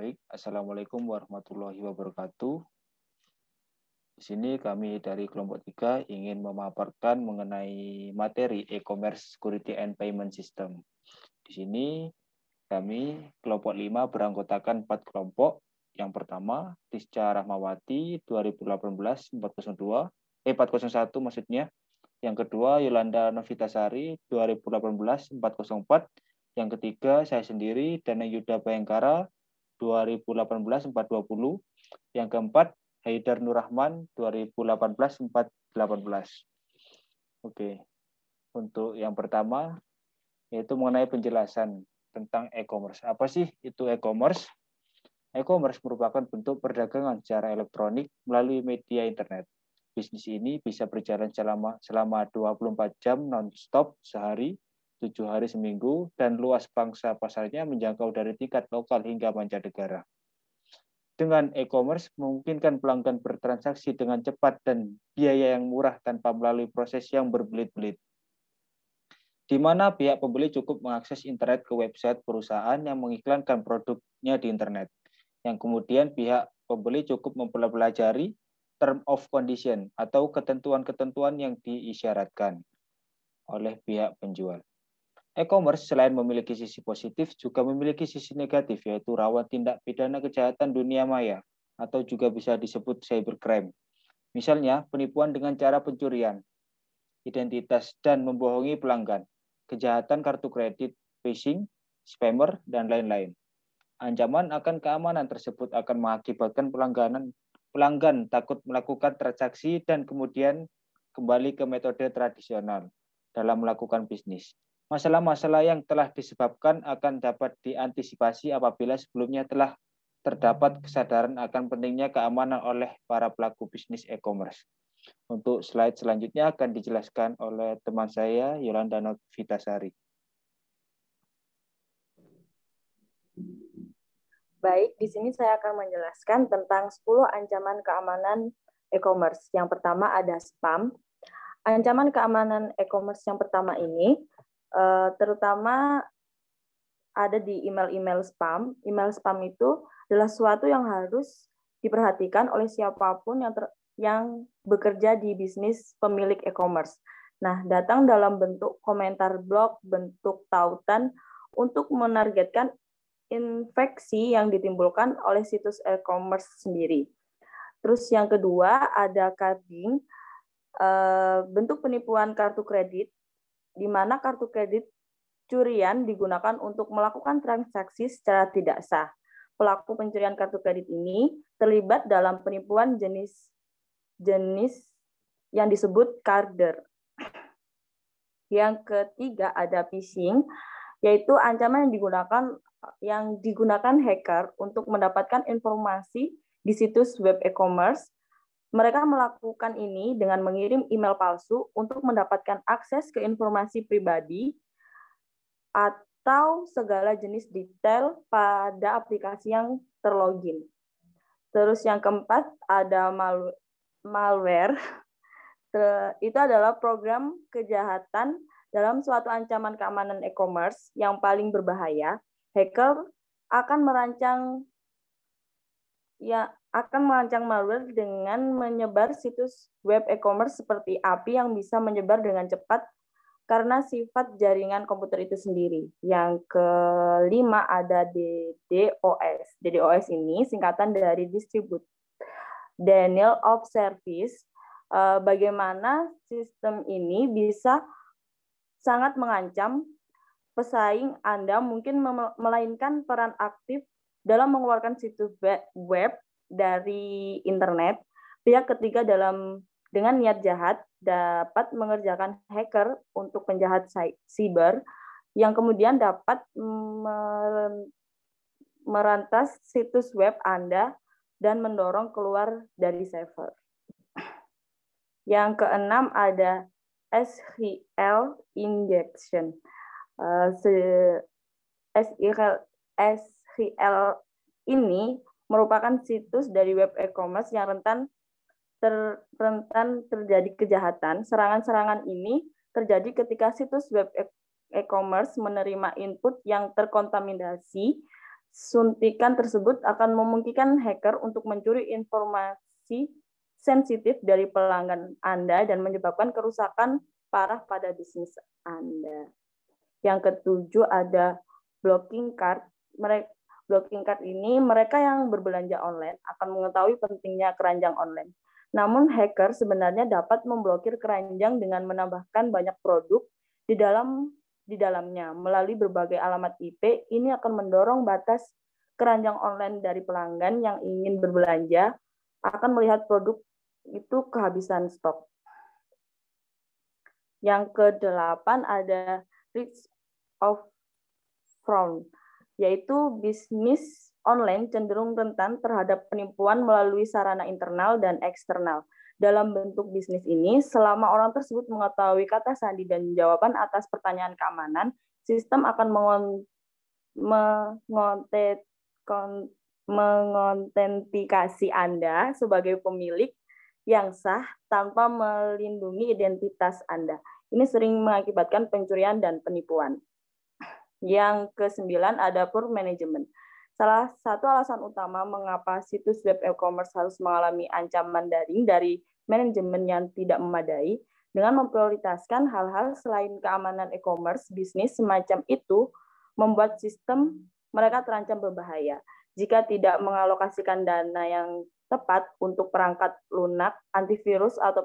Baik, Assalamualaikum warahmatullahi wabarakatuh. Di sini kami dari kelompok 3 ingin memaparkan mengenai materi e-commerce security and payment system. Di sini kami kelompok 5 beranggotakan 4 kelompok. Yang pertama, Tisca Rahmawati 2018-401 maksudnya. Yang kedua, Yolanda Novitasari 2018-404. Yang ketiga, saya sendiri, Dana Yuda Bayangkara 2018-420. Yang keempat, Haidar Nurrahman 2018-418. Oke. Untuk yang pertama yaitu mengenai penjelasan tentang e-commerce. Apa sih itu e-commerce? E-commerce merupakan bentuk perdagangan secara elektronik melalui media internet. Bisnis ini bisa berjalan selama 24 jam non-stop sehari, 7 hari seminggu, dan luas pangsa pasarnya menjangkau dari tingkat lokal hingga mancanegara. Dengan e-commerce memungkinkan pelanggan bertransaksi dengan cepat dan biaya yang murah tanpa melalui proses yang berbelit-belit. Di mana pihak pembeli cukup mengakses internet ke website perusahaan yang mengiklankan produknya di internet. Yang kemudian pihak pembeli cukup mempelajari term of condition atau ketentuan-ketentuan yang diisyaratkan oleh pihak penjual. E-commerce selain memiliki sisi positif juga memiliki sisi negatif, yaitu rawan tindak pidana kejahatan dunia maya atau juga bisa disebut cybercrime. Misalnya penipuan dengan cara pencurian identitas dan membohongi pelanggan, kejahatan kartu kredit, phishing, spammer, dan lain-lain. Ancaman akan keamanan tersebut akan mengakibatkan pelanggan takut melakukan transaksi dan kemudian kembali ke metode tradisional dalam melakukan bisnis. Masalah-masalah yang telah disebabkan akan dapat diantisipasi apabila sebelumnya telah terdapat kesadaran akan pentingnya keamanan oleh para pelaku bisnis e-commerce. Untuk slide selanjutnya akan dijelaskan oleh teman saya, Yolanda Novitasari. Baik, di sini saya akan menjelaskan tentang 10 ancaman keamanan e-commerce. Yang pertama ada spam. Ancaman keamanan e-commerce yang pertama ini terutama ada di email-email spam. Email spam itu adalah sesuatu yang harus diperhatikan oleh siapapun yang bekerja di bisnis pemilik e-commerce. Nah, datang dalam bentuk komentar blog, bentuk tautan untuk menargetkan infeksi yang ditimbulkan oleh situs e-commerce sendiri. Terus yang kedua ada carding, bentuk penipuan kartu kredit, di mana kartu kredit curian digunakan untuk melakukan transaksi secara tidak sah. Pelaku pencurian kartu kredit ini terlibat dalam penipuan jenis yang disebut carder. Yang ketiga ada phishing, yaitu ancaman yang digunakan hacker untuk mendapatkan informasi di situs web e-commerce. Mereka melakukan ini dengan mengirim email palsu untuk mendapatkan akses ke informasi pribadi atau segala jenis detail pada aplikasi yang terlogin. Terus yang keempat ada malware. Itu adalah program kejahatan dalam suatu ancaman keamanan e-commerce yang paling berbahaya. Hacker akan merancang malware dengan menyebar situs web e-commerce seperti api yang bisa menyebar dengan cepat karena sifat jaringan komputer itu sendiri. Yang kelima ada DDoS. DDoS ini singkatan dari Distributed Denial of Service. Bagaimana sistem ini bisa sangat mengancam pesaing Anda, mungkin melainkan peran aktif dalam mengeluarkan situs web dari internet. Pihak ketiga dengan niat jahat dapat mengerjakan hacker untuk penjahat siber yang kemudian dapat merantas situs web Anda dan mendorong keluar dari server. Yang keenam ada SQL injection. SQL ini merupakan situs dari web e-commerce yang rentan terjadi kejahatan. Serangan-serangan ini terjadi ketika situs web e-commerce menerima input yang terkontaminasi suntikan tersebut akan memungkinkan hacker untuk mencuri informasi sensitif dari pelanggan Anda dan menyebabkan kerusakan parah pada bisnis Anda. Yang ketujuh ada blocking card. Blocking card ini mereka yang berbelanja online akan mengetahui pentingnya keranjang online. Namun hacker sebenarnya dapat memblokir keranjang dengan menambahkan banyak produk di dalamnya melalui berbagai alamat IP. Ini akan mendorong batas keranjang online dari pelanggan yang ingin berbelanja akan melihat produk itu kehabisan stok. Yang ke-8 ada risk of fraud, yaitu bisnis online cenderung rentan terhadap penipuan melalui sarana internal dan eksternal. Dalam bentuk bisnis ini, selama orang tersebut mengetahui kata sandi dan jawaban atas pertanyaan keamanan, sistem akan mengotentikasi Anda sebagai pemilik yang sah tanpa melindungi identitas Anda. Ini sering mengakibatkan pencurian dan penipuan. Yang ke-9 ada poor management. Salah satu alasan utama mengapa situs web e-commerce harus mengalami ancaman daring dari manajemen yang tidak memadai, dengan memprioritaskan hal-hal selain keamanan e-commerce, bisnis semacam itu membuat sistem mereka terancam berbahaya. Jika tidak mengalokasikan dana yang tepat untuk perangkat lunak, antivirus, atau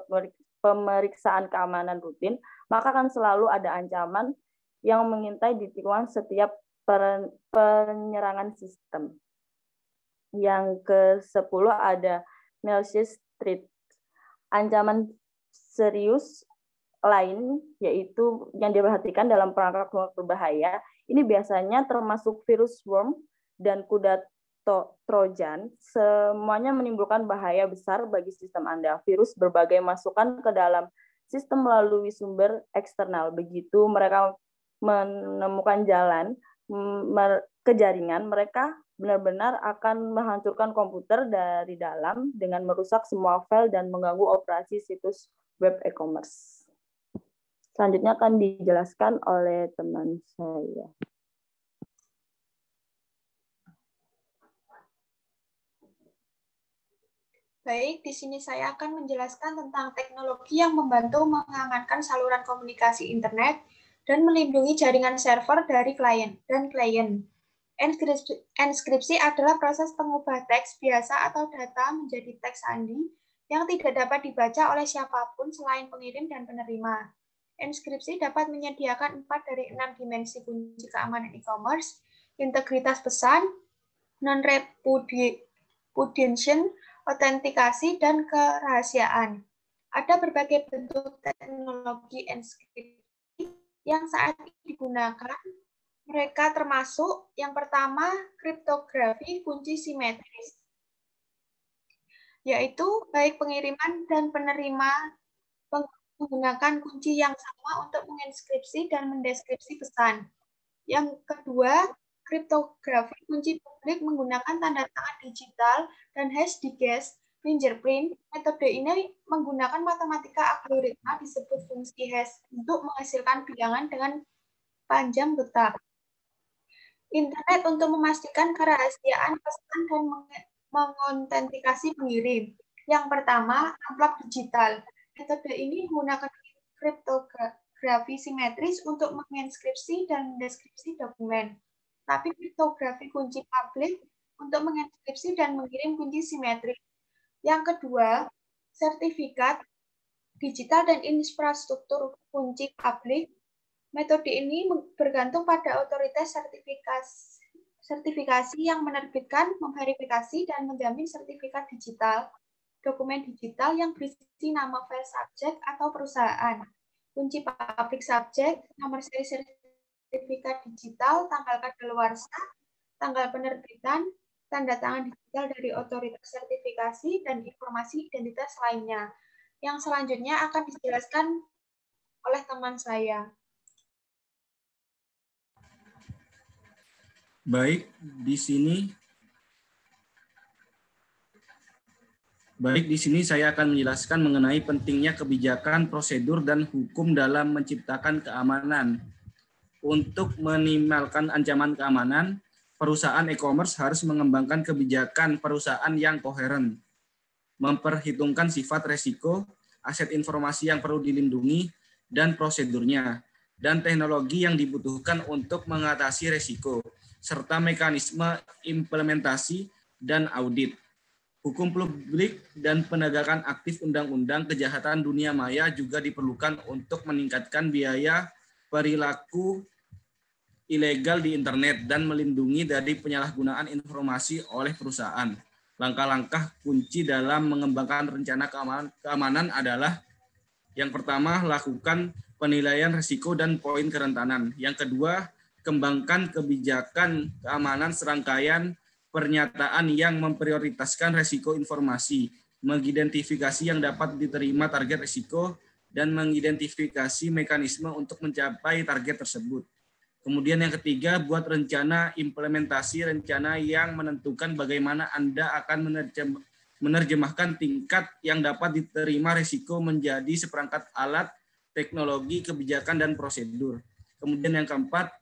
pemeriksaan keamanan rutin, maka akan selalu ada ancaman yang mengintai di tikungan setiap penyerangan sistem. Yang ke-10 ada malicious threat. Ancaman serius lain yaitu yang diperhatikan dalam perangkat lunak berbahaya. Ini biasanya termasuk virus worm dan kuda Trojan, semuanya menimbulkan bahaya besar bagi sistem Anda. Virus berbagai masukan ke dalam sistem melalui sumber eksternal. Begitu mereka menemukan jalan ke jaringan, mereka benar-benar akan menghancurkan komputer dari dalam dengan merusak semua file dan mengganggu operasi situs web e-commerce. Selanjutnya akan dijelaskan oleh teman saya. Baik, di sini saya akan menjelaskan tentang teknologi yang membantu mengamankan saluran komunikasi internet dan melindungi jaringan server dari klien dan klien. Enskripsi adalah proses pengubah teks biasa atau data menjadi teks sandi yang tidak dapat dibaca oleh siapapun selain pengirim dan penerima. Enskripsi dapat menyediakan 4 dari 6 dimensi kunci keamanan e-commerce, integritas pesan, non-repudiation, autentikasi, dan kerahasiaan. Ada berbagai bentuk teknologi enskripsi yang saat ini digunakan. Mereka termasuk yang pertama, kriptografi kunci simetris, yaitu baik pengiriman dan penerima menggunakan kunci yang sama untuk mengenskripsi dan mendeskripsi pesan. Yang kedua, kriptografi kunci publik menggunakan tanda tangan digital dan hash diges, fingerprint. Metode ini menggunakan matematika algoritma disebut fungsi hash untuk menghasilkan bilangan dengan panjang tetap. Internet untuk memastikan kerahasiaan pesan dan mengotentikasi pengirim. Yang pertama, amplop digital. Metode ini menggunakan kriptografi simetris untuk mengenskripsi dan mendeskripsi dokumen. Tapi kriptografi kunci publik untuk mengenskripsi dan mengirim kunci simetris. Yang kedua, sertifikat digital dan infrastruktur kunci publik. Metode ini bergantung pada otoritas sertifikasi yang menerbitkan, memverifikasi, dan menjamin sertifikat digital. Dokumen digital yang berisi nama file subjek atau perusahaan. Kunci publik subjek, nomor seri sertifikat digital, tanggal kadaluarsa, tanggal penerbitan, tanda tangan digital dari otoritas sertifikasi, dan informasi identitas lainnya. Yang selanjutnya akan dijelaskan oleh teman saya. Baik, di sini saya akan menjelaskan mengenai pentingnya kebijakan, prosedur, dan hukum dalam menciptakan keamanan. Untuk meminimalkan ancaman keamanan, perusahaan e-commerce harus mengembangkan kebijakan perusahaan yang koheren, memperhitungkan sifat resiko, aset informasi yang perlu dilindungi, dan prosedurnya, dan teknologi yang dibutuhkan untuk mengatasi resiko, serta mekanisme implementasi dan audit. Hukum publik dan penegakan aktif undang-undang kejahatan dunia maya juga diperlukan untuk meningkatkan biaya perilaku ilegal di internet dan melindungi dari penyalahgunaan informasi oleh perusahaan. Langkah-langkah kunci dalam mengembangkan rencana keamanan adalah: yang pertama, lakukan penilaian risiko dan poin kerentanan. Yang kedua, kembangkan kebijakan keamanan serangkaian pernyataan yang memprioritaskan risiko informasi, mengidentifikasi yang dapat diterima target risiko, dan mengidentifikasi mekanisme untuk mencapai target tersebut. Kemudian yang ketiga, buat rencana implementasi rencana yang menentukan bagaimana Anda akan menerjemahkan tingkat yang dapat diterima risiko menjadi seperangkat alat, teknologi, kebijakan, dan prosedur. Kemudian yang keempat,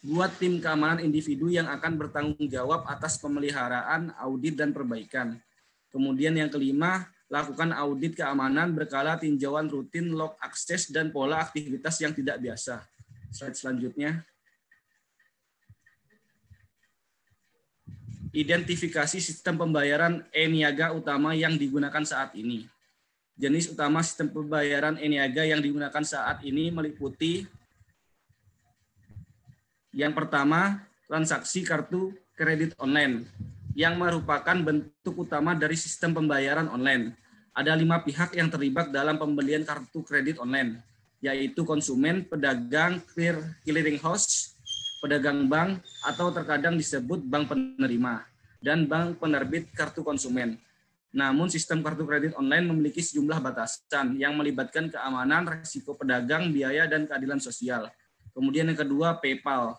buat tim keamanan individu yang akan bertanggung jawab atas pemeliharaan, audit, dan perbaikan. Kemudian yang kelima, lakukan audit keamanan berkala, tinjauan rutin, log akses, dan pola aktivitas yang tidak biasa. Slide selanjutnya. Identifikasi sistem pembayaran e-niaga utama yang digunakan saat ini. Jenis utama sistem pembayaran e-niaga yang digunakan saat ini meliputi: yang pertama, transaksi kartu kredit online, yang merupakan bentuk utama dari sistem pembayaran online. Ada 5 pihak yang terlibat dalam pembelian kartu kredit online, yaitu konsumen, pedagang, clearing house, pedagang bank, atau terkadang disebut bank penerima, dan bank penerbit kartu konsumen. Namun sistem kartu kredit online memiliki sejumlah batasan yang melibatkan keamanan, risiko pedagang, biaya, dan keadilan sosial. Kemudian yang kedua, PayPal,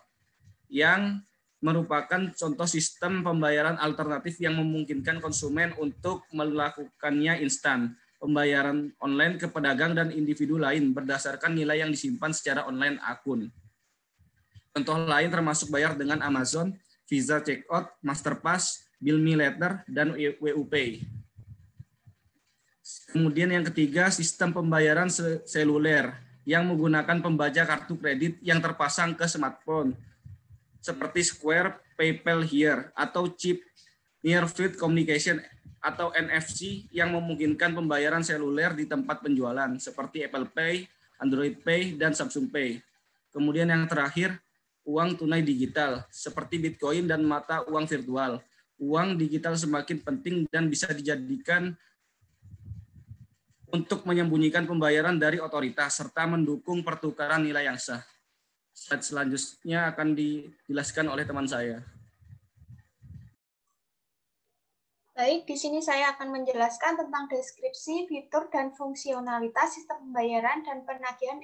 yang merupakan contoh sistem pembayaran alternatif yang memungkinkan konsumen untuk melakukannya instan, pembayaran online ke pedagang dan individu lain berdasarkan nilai yang disimpan secara online akun. Contoh lain termasuk bayar dengan Amazon, Visa Checkout, Masterpass, Bill Me Later, dan WU Pay. Kemudian yang ketiga, sistem pembayaran seluler yang menggunakan pembaca kartu kredit yang terpasang ke smartphone, seperti Square, PayPal Here, atau Chip Near Field Communication atau NFC yang memungkinkan pembayaran seluler di tempat penjualan, seperti Apple Pay, Android Pay, dan Samsung Pay. Kemudian yang terakhir, uang tunai digital, seperti Bitcoin dan mata uang virtual. Uang digital semakin penting dan bisa dijadikan untuk menyembunyikan pembayaran dari otoritas, serta mendukung pertukaran nilai yang sah. Slide selanjutnya akan dijelaskan oleh teman saya. Baik, di sini saya akan menjelaskan tentang deskripsi, fitur, dan fungsionalitas sistem pembayaran dan penagihan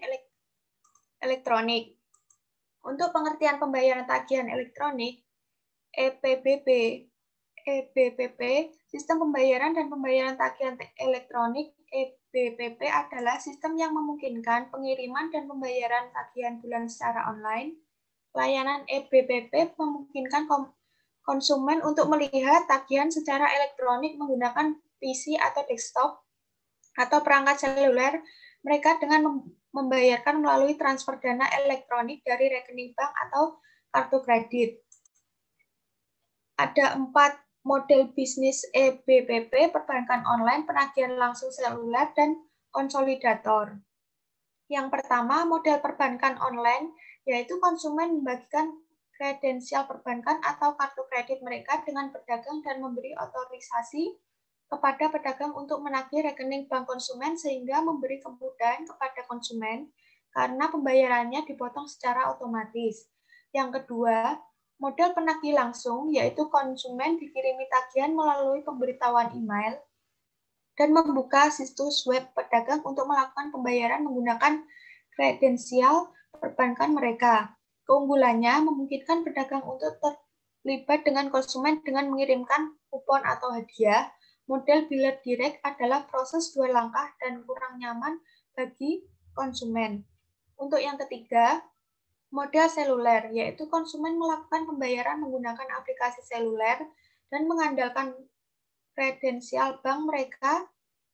elektronik. Untuk pengertian pembayaran tagihan elektronik, EBPP, sistem pembayaran dan pembayaran tagihan elektronik EBPP adalah sistem yang memungkinkan pengiriman dan pembayaran tagihan bulan secara online. Layanan EBPP memungkinkan konsumen untuk melihat tagihan secara elektronik menggunakan PC atau desktop atau perangkat seluler mereka dengan membayarkan melalui transfer dana elektronik dari rekening bank atau kartu kredit. Ada 4 model bisnis EBPP, perbankan online, penagihan langsung seluler, dan konsolidator. Yang pertama, model perbankan online, yaitu konsumen membagikan kredensial perbankan atau kartu kredit mereka dengan pedagang dan memberi otorisasi kepada pedagang untuk menagih rekening bank konsumen sehingga memberi kemudahan kepada konsumen karena pembayarannya dipotong secara otomatis. Yang kedua, model penagih langsung, yaitu konsumen dikirimi tagihan melalui pemberitahuan email dan membuka situs web pedagang untuk melakukan pembayaran menggunakan kredensial perbankan mereka. Keunggulannya memungkinkan pedagang untuk terlibat dengan konsumen dengan mengirimkan kupon atau hadiah. Model biller direct adalah proses 2 langkah dan kurang nyaman bagi konsumen. Untuk yang ketiga, model seluler, yaitu konsumen melakukan pembayaran menggunakan aplikasi seluler dan mengandalkan kredensial bank mereka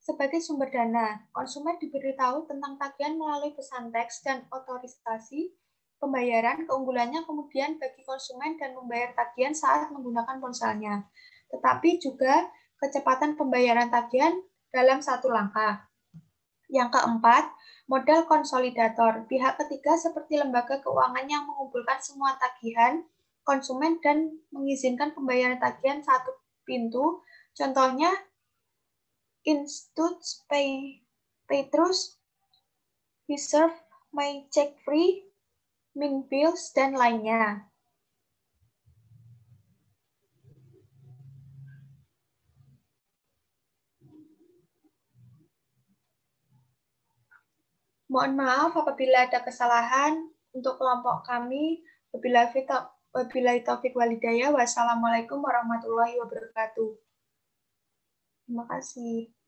sebagai sumber dana. Konsumen diberitahu tentang tagihan melalui pesan teks dan otorisasi pembayaran. Keunggulannya kemudian bagi konsumen dan membayar tagihan saat menggunakan ponselnya. Tetapi juga kecepatan pembayaran tagihan dalam satu langkah. Yang keempat, model konsolidator. Pihak ketiga seperti lembaga keuangan yang mengumpulkan semua tagihan konsumen dan mengizinkan pembayaran tagihan satu pintu. Contohnya, Institute Petrus, Reserve, My Check Free, Minbills, dan lainnya. Mohon maaf apabila ada kesalahan untuk kelompok kami. Wabillahi taufik walhidayah. Wassalamualaikum warahmatullahi wabarakatuh. Terima kasih.